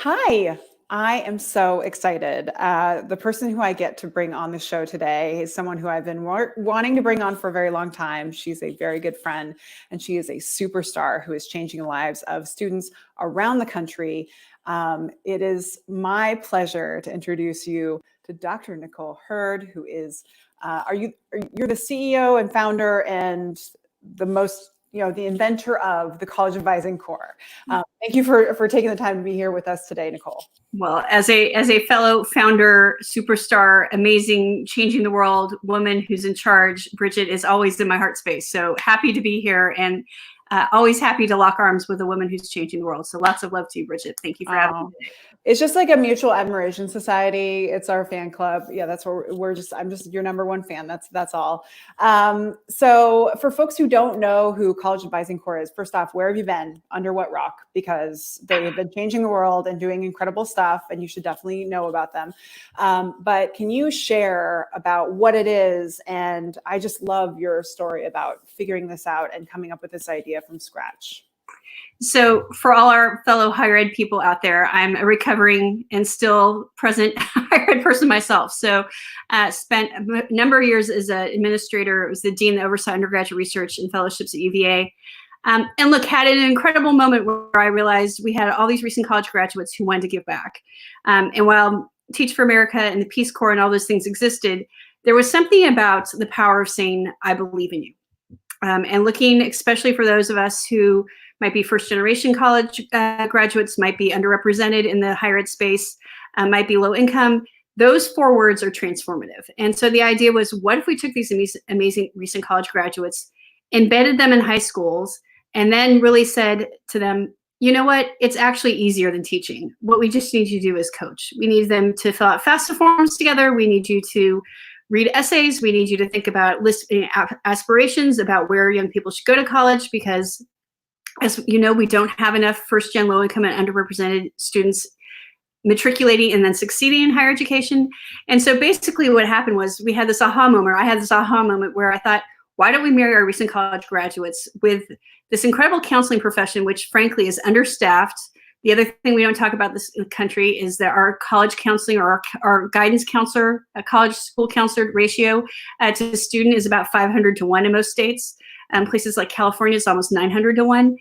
Hi, I am so excited. The person who I get to bring on the show today is someone who I've been wanting to bring on for a very long time. She's a very good friend, and she is a superstar who is changing the lives of students around the country. It is my pleasure to introduce you to Dr. Nicole Hurd, who is, you're the CEO and founder and the most the inventor of the College Advising Corp. Thank you for taking the time to be here with us today, Nicole. Well, as a fellow founder, superstar, amazing, changing the world woman who's in charge, Bridget is always in my heart space. So happy to be here and always happy to lock arms with a woman who's changing the world. So lots of love to you, Bridget. Thank you for having me today. It's just like a mutual admiration society. It's our fan club. Yeah, that's where I'm just your number one fan. That's all. So for folks who don't know who College Advising Corp is, first off, where have you been? Under what rock? Because they've been changing the world and doing incredible stuff, and you should definitely know about them. But can you share about what it is? And I just love your story about figuring this out and coming up with this idea from scratch. So for all our fellow higher ed people out there, I'm a recovering and still present higher ed person myself. So spent a number of years as an administrator. I was the dean that oversaw undergraduate research and fellowships at UVA. And look, had an incredible moment where I realized we had all these recent college graduates who wanted to give back. And while Teach for America and the Peace Corps and all those things existed, there was something about the power of saying, I believe in you. And looking especially for those of us who might be first generation college graduates, might be underrepresented in the higher ed space, might be low income. Those 4 words are transformative. And so the idea was, what if we took these amazing recent college graduates, embedded them in high schools, and then really said to them, you know what, it's actually easier than teaching. What we just need you to do is coach. We need them to fill out FAFSA forms together. We need you to read essays. We need you to think about aspirations about where young people should go to college, because as you know, we don't have enough first-gen low-income and underrepresented students matriculating and then succeeding in higher education. And so basically what happened was we had this aha moment. I had this aha moment where I thought, why don't we marry our recent college graduates with this incredible counseling profession, which frankly is understaffed. The other thing we don't talk about this country is that our college counseling or our guidance counselor, a college school counselor ratio to the student is about 500 to 1 in most states. Places like California, it's almost 900 to 1.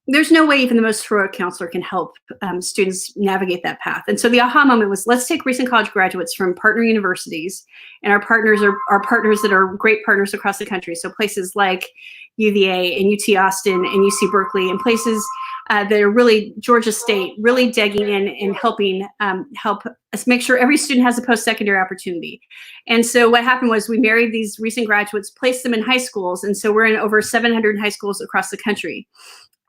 There's no way even the most heroic counselor can help students navigate that path. And so the aha moment was, let's take recent college graduates from partner universities, and our partners are partners that are great partners across the country. So places like UVA and UT Austin and UC Berkeley, and places that are really Georgia State, really digging in and helping help us make sure every student has a post-secondary opportunity. And so what happened was we married these recent graduates, placed them in high schools. And so we're in over 700 high schools across the country,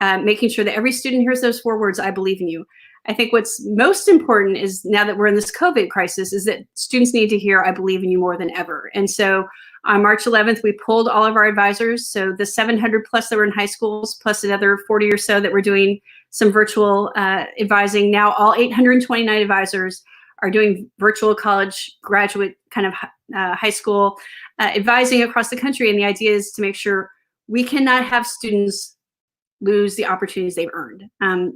making sure that every student hears those 4 words, I believe in you. I think what's most important is, now that we're in this COVID crisis, is that students need to hear, I believe in you, more than ever. And so on March 11th, we pulled all of our advisors. So the 700 plus that were in high schools, plus another 40 or so that were doing some virtual advising. Now all 829 advisors are doing virtual college graduate kind of high school advising across the country. And the idea is to make sure we cannot have students lose the opportunities they've earned.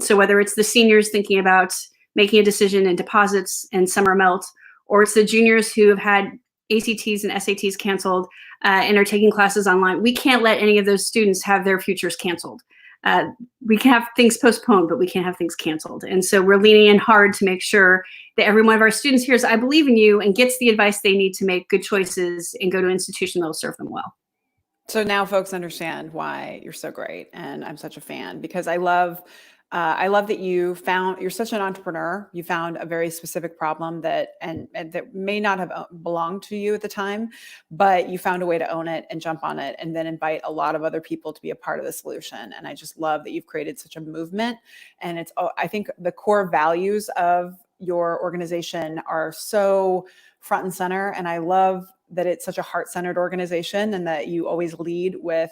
So whether it's the seniors thinking about making a decision in deposits and summer melt, or it's the juniors who have had ACTs and SATs canceled and are taking classes online, we can't let any of those students have their futures canceled. We can have things postponed, but we can't have things canceled. And so we're leaning in hard to make sure that every one of our students hears, I believe in you, and gets the advice they need to make good choices and go to an institution that will serve them well. So now folks understand why you're so great, and I'm such a fan, because I love that you're such an entrepreneur. You found a very specific problem that and that may not have belonged to you at the time, but you found a way to own it and jump on it, and then invite a lot of other people to be a part of the solution. And I just love that you've created such a movement. And I think the core values of your organization are so front and center, and I love that it's such a heart-centered organization, and that you always lead with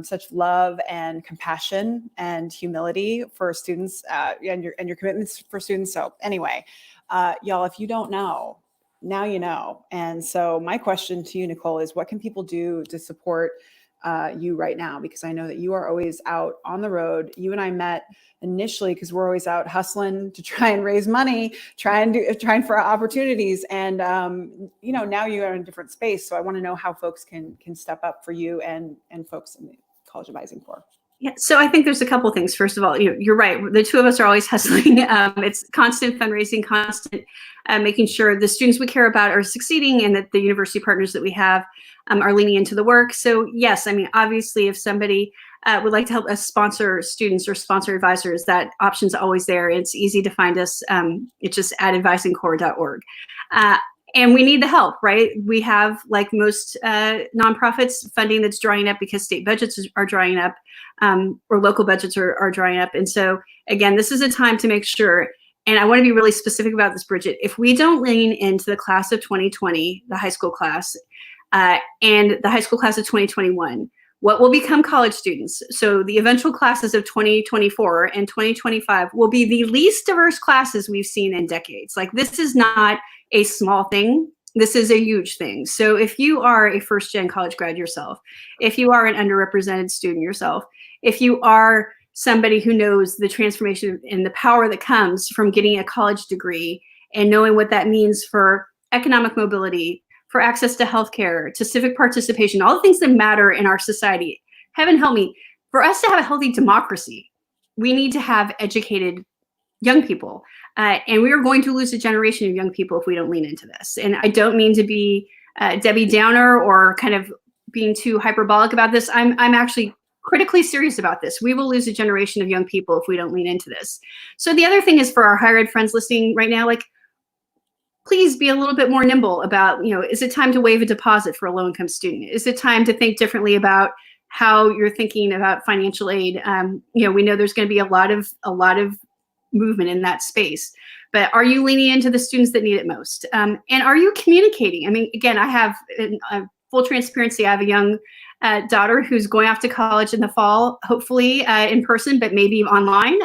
such love and compassion and humility for students and your commitments for students. So anyway, y'all, if you don't know, now you know. And so my question to you, Nicole, is what can people do to support you right now, because I know that you are always out on the road. You and I met initially because we're always out hustling to try and raise money, trying for opportunities. And, now you are in a different space. So I want to know how folks can step up for you and folks in the College Advising Corp. Yeah, so I think there's a couple of things. First of all, you're right. The two of us are always hustling. It's constant fundraising, constant making sure the students we care about are succeeding, and that the university partners that we have are leaning into the work. So yes, I mean, obviously, if somebody would like to help us sponsor students or sponsor advisors, that option's always there. It's easy to find us. It's just at advisingcorp.org. And we need the help, right? We have, like most nonprofits, funding that's drying up because state budgets are drying up, or local budgets are drying up. And so, again, this is a time to make sure, and I want to be really specific about this, Bridget, if we don't lean into the class of 2020, the high school class, and the high school class of 2021, what will become college students? So the eventual classes of 2024 and 2025 will be the least diverse classes we've seen in decades. Like, this is not a small thing. This is a huge thing. So if you are a first-gen college grad yourself, if you are an underrepresented student yourself, if you are somebody who knows the transformation and the power that comes from getting a college degree and knowing what that means for economic mobility, for access to healthcare, to civic participation, all the things that matter in our society, heaven help me, for us to have a healthy democracy, we need to have educated young people. And we are going to lose a generation of young people if we don't lean into this. And I don't mean to be Debbie Downer or kind of being too hyperbolic about this. I'm actually critically serious about this. We will lose a generation of young people if we don't lean into this. So the other thing is, for our higher ed friends listening right now, like, please be a little bit more nimble about, is it time to waive a deposit for a low-income student? Is it time to think differently about how you're thinking about financial aid? We know there's going to be a lot of movement in that space, but are you leaning into the students that need it most? And are you communicating? I mean, again, I have full transparency. I have a young daughter who's going off to college in the fall, hopefully in person, but maybe online.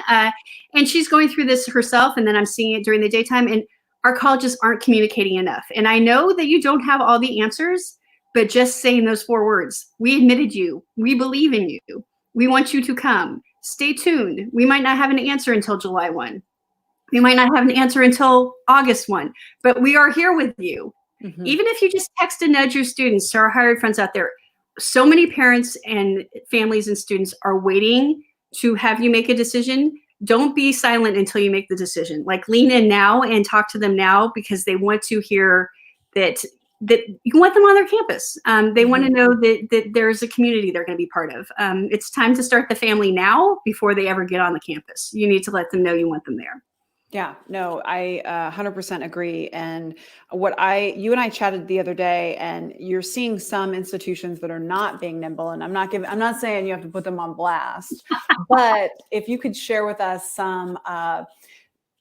And she's going through this herself, and then I'm seeing it during the daytime, and our colleges aren't communicating enough. And I know that you don't have all the answers, but just saying those 4 words: we admitted you, we believe in you, we want you to come. Stay tuned. We might not have an answer until July 1. We might not have an answer until August 1, but we are here with you. Mm-hmm. Even if you just text and nudge your students, to our higher ed friends out there, so many parents and families and students are waiting to have you make a decision. Don't be silent until you make the decision. Like, lean in now and talk to them now, because they want to hear that you want them on their campus. They want to know that there's a community they're going to be part of. It's time to start the family now before they ever get on the campus. You need to let them know you want them there. Yeah, no, I 100% agree. And you and I chatted the other day, and you're seeing some institutions that are not being nimble. And I'm not saying you have to put them on blast, but if you could share with us some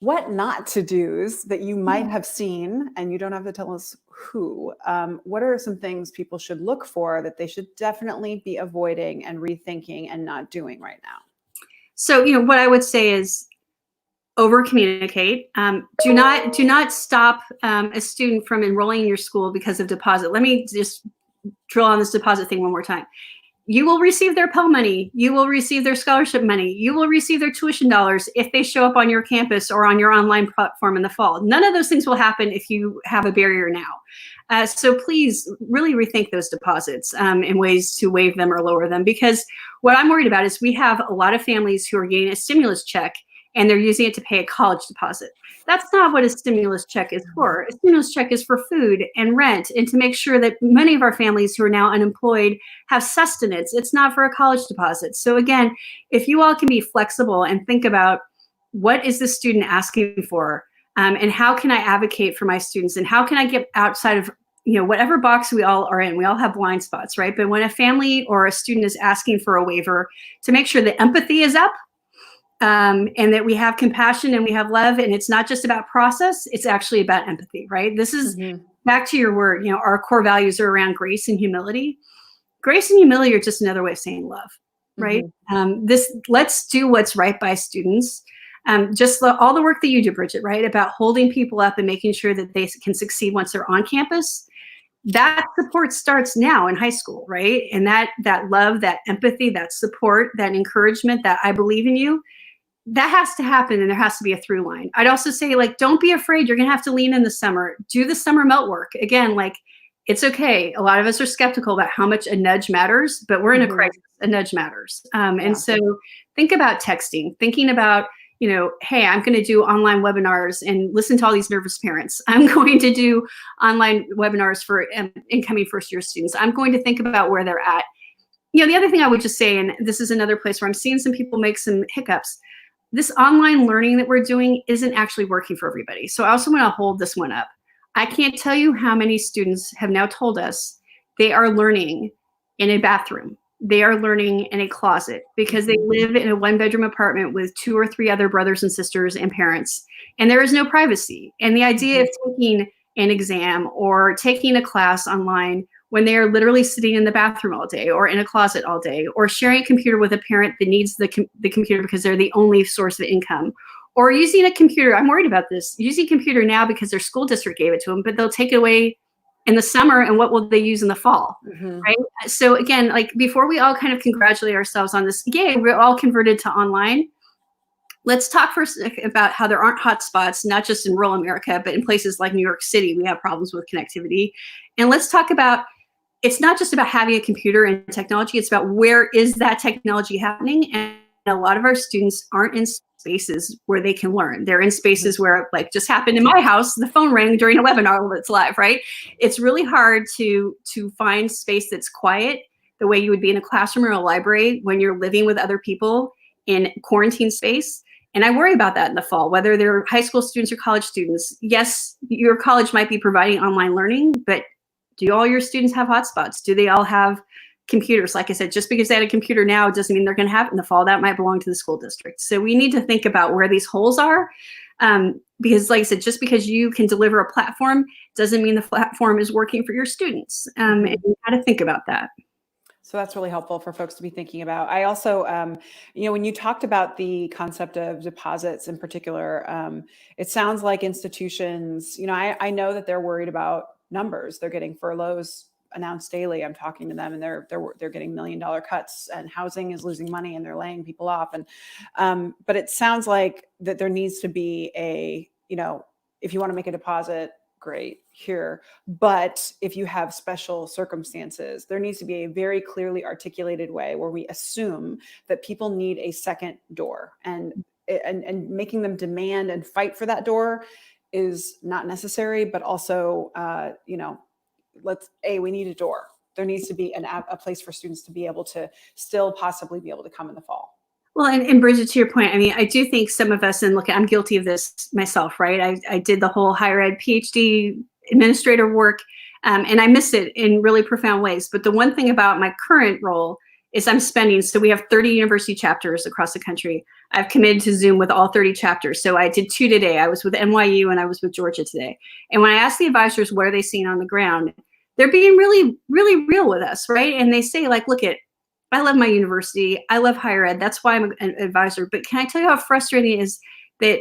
what not to do's that you might have seen, and you don't have to tell us who. What are some things people should look for that they should definitely be avoiding and rethinking and not doing right now? So, what I would say is, over communicate. Do not stop a student from enrolling in your school because of deposit. Let me just drill on this deposit thing one more time. You will receive their Pell money. You will receive their scholarship money. You will receive their tuition dollars if they show up on your campus or on your online platform in the fall. None of those things will happen if you have a barrier now. So please really rethink those deposits and ways to waive them or lower them, because what I'm worried about is we have a lot of families who are getting a stimulus check and they're using it to pay a college deposit. That's not what a stimulus check is for. A stimulus check is for food and rent, and to make sure that many of our families who are now unemployed have sustenance. It's not for a college deposit. So again, if you all can be flexible and think about, what is the student asking for, and how can I advocate for my students, and how can I get outside of whatever box we all are in. We all have blind spots, right? But when a family or a student is asking for a waiver, to make sure that empathy is up, and that we have compassion and we have love, and it's not just about process, it's actually about empathy, right? This is back to your word, our core values are around grace and humility. Grace and humility are just another way of saying love, right? Let's do what's right by students. All the work that you do, Bridget, right? About holding people up and making sure that they can succeed once they're on campus. that support starts now in high school, right? And that love, that empathy, that support, that encouragement, that I believe in you, that has to happen, and there has to be a through line. I'd also say, like, don't be afraid. You're going to have to lean in the summer. Do the summer melt work. Again, like, it's okay. A lot of us are skeptical about how much a nudge matters, but we're in a crisis. A nudge matters. And so think about texting, thinking about, hey, I'm going to do online webinars and listen to all these nervous parents. I'm going to do online webinars for incoming first-year students. I'm going to think about where they're at. The other thing I would just say, and this is another place where I'm seeing some people make some hiccups, this online learning that we're doing isn't actually working for everybody. So I also want to hold this one up. I can't tell you how many students have now told us they are learning in a bathroom. They are learning in a closet because they live in a one-bedroom apartment with 2 or 3 other brothers and sisters and parents, and there is no privacy. And the idea of taking an exam or taking a class online when they are literally sitting in the bathroom all day or in a closet all day, or sharing a computer with a parent that needs the computer because they're the only source of income, or using a computer, I'm worried about this, using a computer now because their school district gave it to them, but they'll take it away in the summer, and what will they use in the fall, right? So again, like, before we all kind of congratulate ourselves on this, yay, we're all converted to online. Let's talk first about how there aren't hotspots, not just in rural America, but in places like New York City, we have problems with connectivity. And let's talk about, it's not just about having a computer and technology, it's about where is that technology happening. And a lot of our students aren't in spaces where they can learn. They're in spaces where, like just happened in my house, the phone rang during a webinar that's live, right? It's really hard to find space that's quiet the way you would be in a classroom or a library when you're living with other people in quarantine space. And I worry about that in the fall, whether they're high school students or college students. Yes, your college might be providing online learning, but do all your students have hotspots? Do they all have computers? Like I said, just because they had a computer now doesn't mean they're going to have it in the fall. That might belong to the school district. So we need to think about where these holes are, because like I said, just because you can deliver a platform doesn't mean the platform is working for your students. And you got to think about that. So that's really helpful for folks to be thinking about. I also, when you talked about the concept of deposits in particular, it sounds like institutions, I know that they're worried about numbers. They're getting furloughs announced daily. I'm talking to them, and they're getting $1 million cuts, and housing is losing money, and they're laying people off. And but it sounds like that there needs to be a, if you want to make a deposit, great, here. But if you have special circumstances, there needs to be a very clearly articulated way where we assume that people need a second door, and making them demand and fight for that door is not necessary, but also, we need a door. There needs to be a place for students to be able to still possibly be able to come in the fall. Well, and Bridget, to your point, I mean, I do think some of us, and look, I'm guilty of this myself, right? I did the whole higher ed PhD administrator work, and I miss it in really profound ways. But the one thing about my current role is I'm spending, so we have 30 university chapters across the country. I've committed to Zoom with all 30 chapters. So I did 2 today. I was with NYU and I was with Georgia today. And when I asked the advisors, what are they seeing on the ground? They're being really, really real with us, right? And they say, like, look, I love my university. I love higher ed. That's why I'm an advisor. But can I tell you how frustrating it is that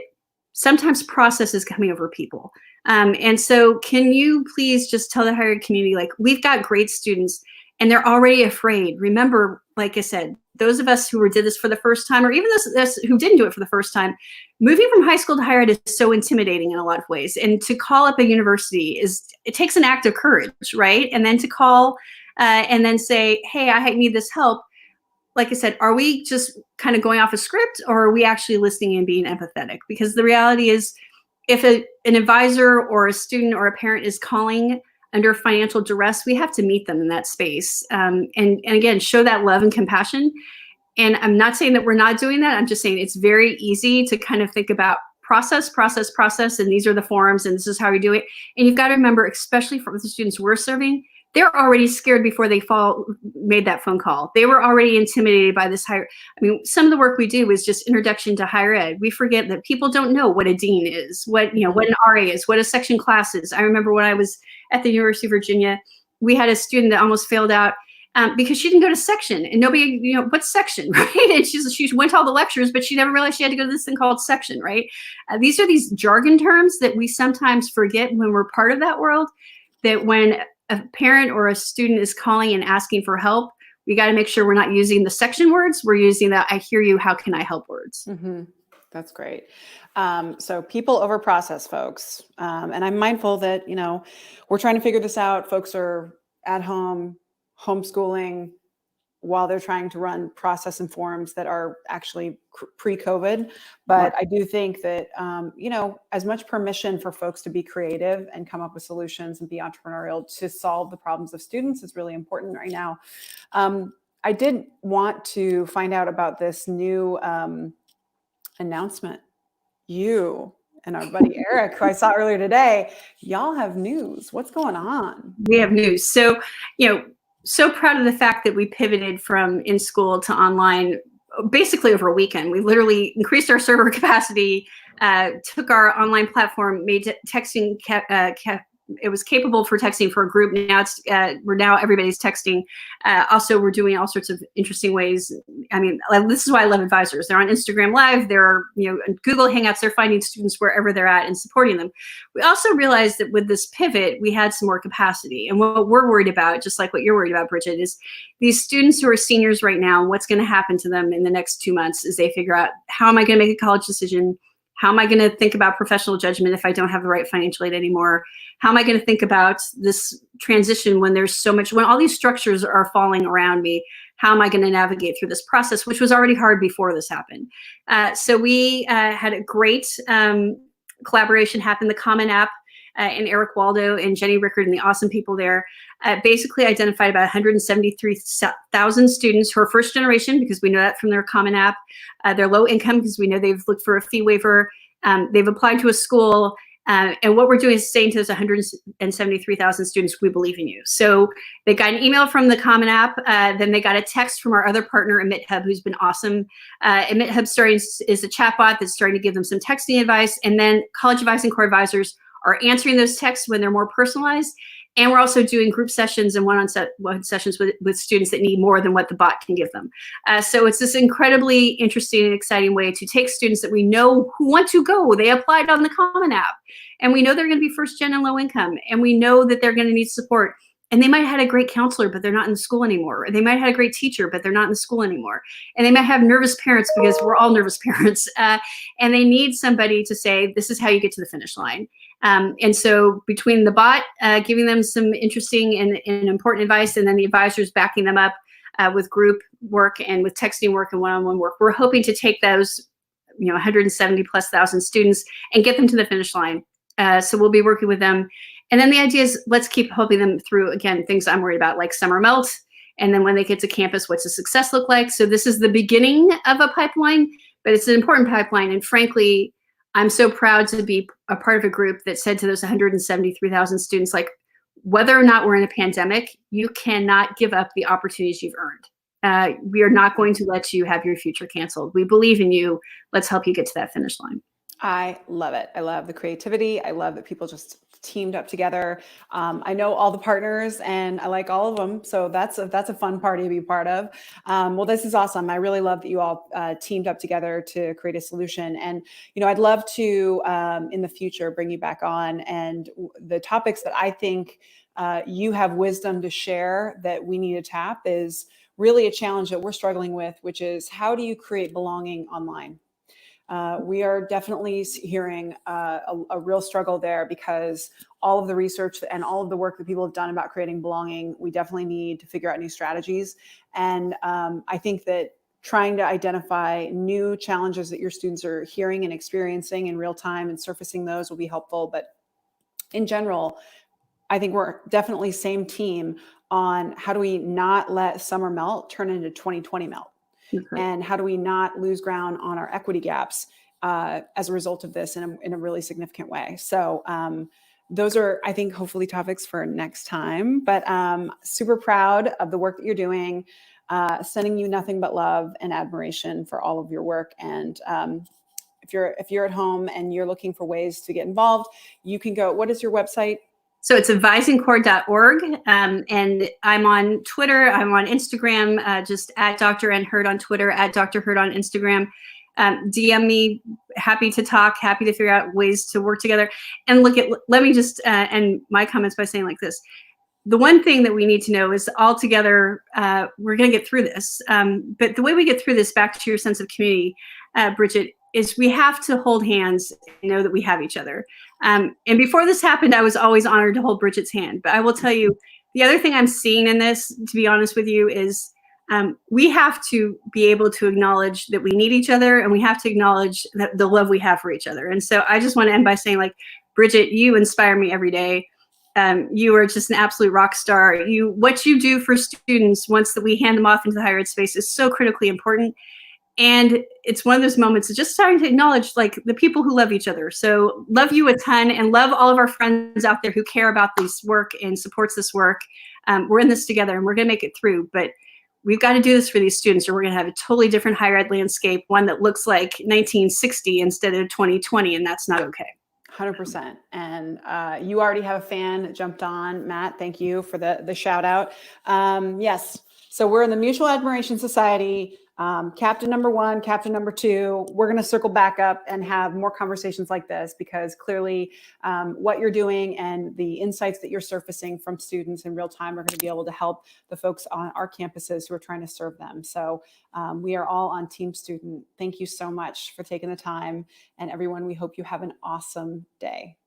sometimes process is coming over people? And so can you please just tell the higher ed community, like, we've got great students and they're already afraid. Remember, like I said, those of us who did this for the first time, or even those who didn't do it for the first time, moving from high school to higher ed is so intimidating in a lot of ways. And to call up a university it takes an act of courage, right? And then to call and then say, hey, I need this help. Like I said, are we just kind of going off a script, or are we actually listening and being empathetic? Because the reality is, if an advisor or a student or a parent is calling under financial duress, we have to meet them in that space. And again, show that love and compassion. And I'm not saying that we're not doing that. I'm just saying it's very easy to kind of think about process, and these are the forums, and this is how we do it. And you've got to remember, especially for the students we're serving, they're already scared before they made that phone call. They were already intimidated by this some of the work we do is just introduction to higher ed. We forget that people don't know what a dean is, what an RA is, what a section class is. I remember when I was at the University of Virginia, we had a student that almost failed out because she didn't go to section, and nobody, what's section, right? And she went to all the lectures, but she never realized she had to go to this thing called section, right? These are these jargon terms that we sometimes forget when we're part of that world, that when a parent or a student is calling and asking for help, we got to make sure we're not using the section words. We're using the "I hear you, how can I help" words. Mm-hmm. That's great. So people over process, folks. And I'm mindful that, we're trying to figure this out. Folks are at home, homeschooling, while they're trying to run process and forms that are actually pre-COVID. But I do think that, as much permission for folks to be creative and come up with solutions and be entrepreneurial to solve the problems of students is really important right now. I did want to find out about this new announcement. You and our buddy Eric, who I saw earlier today, y'all have news. What's going on? We have news. So, so proud of the fact that we pivoted from in school to online basically over a weekend. We literally increased our server capacity, took our online platform, made texting it was capable for texting for a group. Now it's now everybody's texting. Also, we're doing all sorts of interesting ways. I mean, this is why I love advisors. They're on Instagram Live. They're Google Hangouts. They're finding students wherever they're at and supporting them. We also realized that with this pivot, we had some more capacity. And what we're worried about, just like what you're worried about, Bridget, is these students who are seniors right now. What's going to happen to them in the next 2 months as they figure out, how am I going to make a college decision? How am I going to think about professional judgment if I don't have the right financial aid anymore? How am I going to think about this transition when there's so much, when all these structures are falling around me? How am I going to navigate through this process, which was already hard before this happened? So we had a great collaboration happen. The Common App and Eric Waldo and Jenny Rickard and the awesome people there basically identified about 173,000 students who are first generation, because we know that from their Common App. They're low income because we know they've looked for a fee waiver. They've applied to a school. And what we're doing is saying to those 173,000 students, we believe in you. So they got an email from the Common App. Then they got a text from our other partner, EmitHub, who's been awesome. EmitHub is a chatbot that's starting to give them some texting advice. And then College Advising Corp advisors are answering those texts when they're more personalized. And we're also doing group sessions and one-on-one sessions with students that need more than what the bot can give them. So it's this incredibly interesting and exciting way to take students that we know who want to go. They applied on the Common App. And we know they're going to be first gen and low income. And we know that they're going to need support. And they might have had a great counselor, but they're not in the school anymore. Or they might have had a great teacher, but they're not in the school anymore. And they might have nervous parents, because we're all nervous parents. And they need somebody to say, this is how you get to the finish line. And so between the bot giving them some interesting and important advice, and then the advisors backing them up with group work and with texting work and one-on-one work, we're hoping to take those 170,000+ students and get them to the finish line. So we'll be working with them. And then the idea is, let's keep helping them through, again, things I'm worried about, like summer melt. And then when they get to campus, what's the success look like? So this is the beginning of a pipeline, but it's an important pipeline. And frankly, I'm so proud to be a part of a group that said to those 173,000 students, like, whether or not we're in a pandemic, you cannot give up the opportunities you've earned. We are not going to let you have your future canceled. We believe in you. Let's help you get to that finish line. I love it. I love the creativity. I love that people just teamed up together. I know all the partners and I like all of them. So that's a fun party to be part of. Well, this is awesome. I really love that you all teamed up together to create a solution. And, I'd love to, in the future, bring you back on, and the topics that I think you have wisdom to share that we need to tap is really a challenge that we're struggling with, which is, how do you create belonging online? We are definitely hearing a real struggle there, because all of the research and all of the work that people have done about creating belonging, we definitely need to figure out new strategies. And I think that trying to identify new challenges that your students are hearing and experiencing in real time and surfacing those will be helpful. But in general, I think we're definitely same team on how do we not let summer melt turn into 2020 melt. Mm-hmm. And how do we not lose ground on our equity gaps as a result of this in a really significant way? So those are, I think, hopefully topics for next time. But super proud of the work that you're doing, sending you nothing but love and admiration for all of your work. And if you're at home and you're looking for ways to get involved, you can go. What is your website? So it's advisingcorp.org, and I'm on Twitter, I'm on Instagram, just at Dr. N. Hurd on Twitter, at Dr. Hurd on Instagram. DM me, happy to talk, happy to figure out ways to work together. And let me just end my comments by saying like this. the one thing that we need to know is all together, we're going to get through this. But the way we get through this, back to your sense of community, Bridget, is we have to hold hands and know that we have each other. And before this happened, I was always honored to hold Bridget's hand. But I will tell you, the other thing I'm seeing in this, to be honest with you, is we have to be able to acknowledge that we need each other, and we have to acknowledge that the love we have for each other. And so I just want to end by saying, like, Bridget, you inspire me every day. You are just an absolute rock star. What you do for students once that we hand them off into the higher ed space is so critically important. And it's one of those moments of just starting to acknowledge, like, the people who love each other. So love you a ton, and love all of our friends out there who care about this work and supports this work. We're in this together, and we're going to make it through. But we've got to do this for these students, or we're going to have a totally different higher ed landscape, one that looks like 1960 instead of 2020, and that's not okay. 100%. And you already have a fan that jumped on, Matt. Thank you for the shout out. Yes. So we're in the Mutual Admiration Society, captain number 1, captain number 2. We're going to circle back up and have more conversations like this, because clearly what you're doing and the insights that you're surfacing from students in real time are going to be able to help the folks on our campuses who are trying to serve them. So we are all on Team Student. Thank you so much for taking the time. And everyone, we hope you have an awesome day.